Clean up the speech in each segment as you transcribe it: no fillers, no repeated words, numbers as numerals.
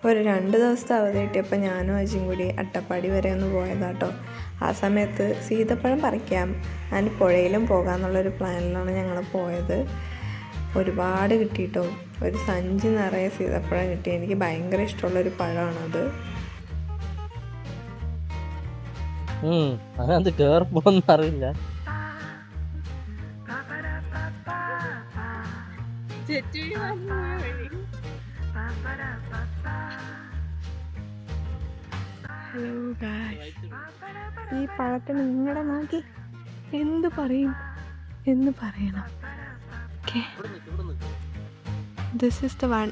ഒരു 2 ദിവസത്തെ അവധി കിട്ടിയപ്പോൾ ഞാനും അജിയും കൂടി അട്ടപ്പാടി വരെ ഒന്ന് പോയതാട്ടോ. ആ സമയത്ത് സീതപ്പഴം പറിക്കാം ആൻഡ് പുഴയിലും പോകാമെന്നുള്ളൊരു പ്ലാനിലാണ് ഞങ്ങൾ പോയത്. ഒരുപാട് കിട്ടിയിട്ടോ, ഒരു സഞ്ചി നിറയെ സീതപ്പഴം കിട്ടി. എനിക്ക് ഭയങ്കര ഇഷ്ടമുള്ളൊരു പഴമാണത്. അതിനകത്ത് കേറിപ്പോന്നും അറിയില്ല. ഈ പഴത്തിന് നിങ്ങളെ നോക്കി എന്ത് പറയും എന്ന് പറയണം. This is the one.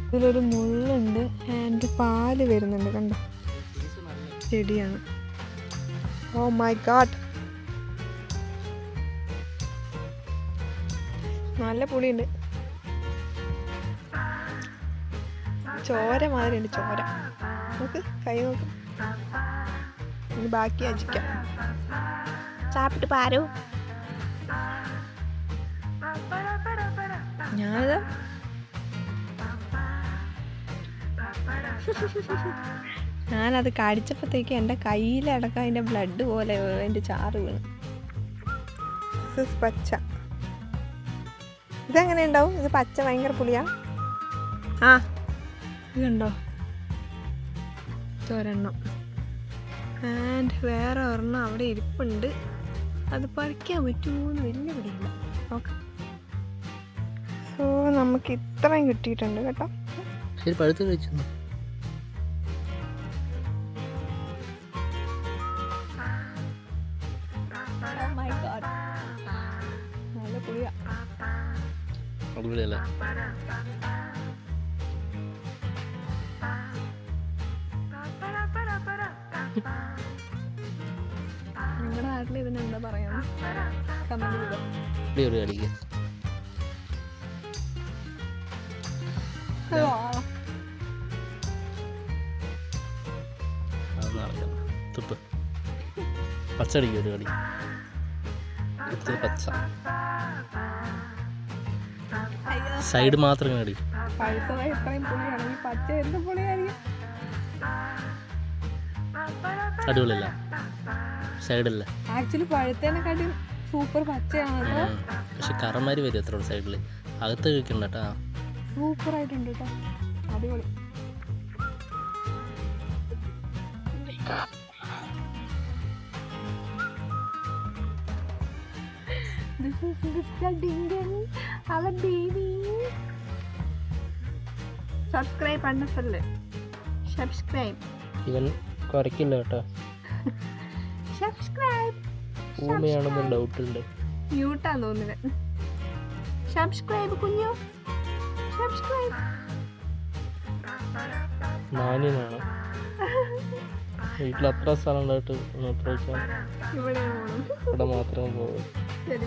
ഇതിലൊരു മുള്ളുണ്ട് ആൻഡ് പാല് വരുന്നുണ്ട്, കണ്ടോ? ചെടിയാണ്. ഓ മൈ ഗാഡ്, നല്ല പുളിയുണ്ട്. ചോര മാതിരി ഉണ്ട്, ചോര. നോക്ക്, കൈ നോക്ക്. ഇനി ബാക്കി അജിക്കാം. ചാപ്പിട്ട് പാരോ. ഞാനിതാ ഞാനത് കടിച്ചപ്പോഴത്തേക്ക് എൻ്റെ കയ്യിലടക്കം അതിൻ്റെ ബ്ലഡ് പോലെ അതിൻ്റെ ചാറ് വീണു. പച്ച ഇതെങ്ങനെ ഉണ്ടാവും? ഇത് പച്ച ഭയങ്കര പുളിയാ. ആ ഇതുണ്ടോ ഒരെണ്ണം, ആൻഡ് വേറെ ഒരെണ്ണം അവിടെ ഇരിപ്പുണ്ട്. അത് പറിക്കാൻ പറ്റുമോന്ന് വലിയ പിടിയില്ല. നോക്കാം. സോ നമുക്ക് ഇത്രയും കിട്ടിയിട്ടുണ്ട് കേട്ടോ. ശരി, പഴുത്ത് കഴിച്ചു. നല്ല പുളിയാ. അടിപൊളിയല്ലേ? നിങ്ങളുടെ നാട്ടിൽ ഇതിനെന്താ പറയാ? കമന്റ് അടിക്കുക. തുപ്പ് പച്ചടിക്കും ഒരു കടി. പച്ച സൈഡ് മാത്രം കടി. പഴുത്തതായി ഇത്രയും പുളിയാണെങ്കിൽ പച്ച എന്ത് പുളിയായിരിക്കും? അടിപൊളിയല്ല? സൈഡല്ല, ആക്ച്വലി പഴുത്തേനെക്കാട്ടി സൂപ്പർ പച്ചയാണ്. പക്ഷെ കറമാരി വരും എത്ര സൈഡില്. അകത്ത് കഴിക്കണ്ട കേട്ടാ. സൂപ്പർ ആയിട്ടുണ്ട് കേട്ടോ, അടിപൊളി. This is Mr. Dingle, our baby. Subscribe பண்ண சொல்லு. Subscribe. ഇവൻ കുറയ്ക്കില്ല കേട്ടോ. Subscribe. ഊമയാണെന്ന് ഡൗട്ട് ഉണ്ട്. മ്യൂട്ടാന്ന് തോന്നുന്നത്. Subscribe കുഞ്ഞു. Subscribe. നാനിനാണ് വീട്ടിൽ അത്ര സ്ഥലം ഉണ്ടായിട്ട് ഇവിടെ മാത്രം പോകും. ശരി,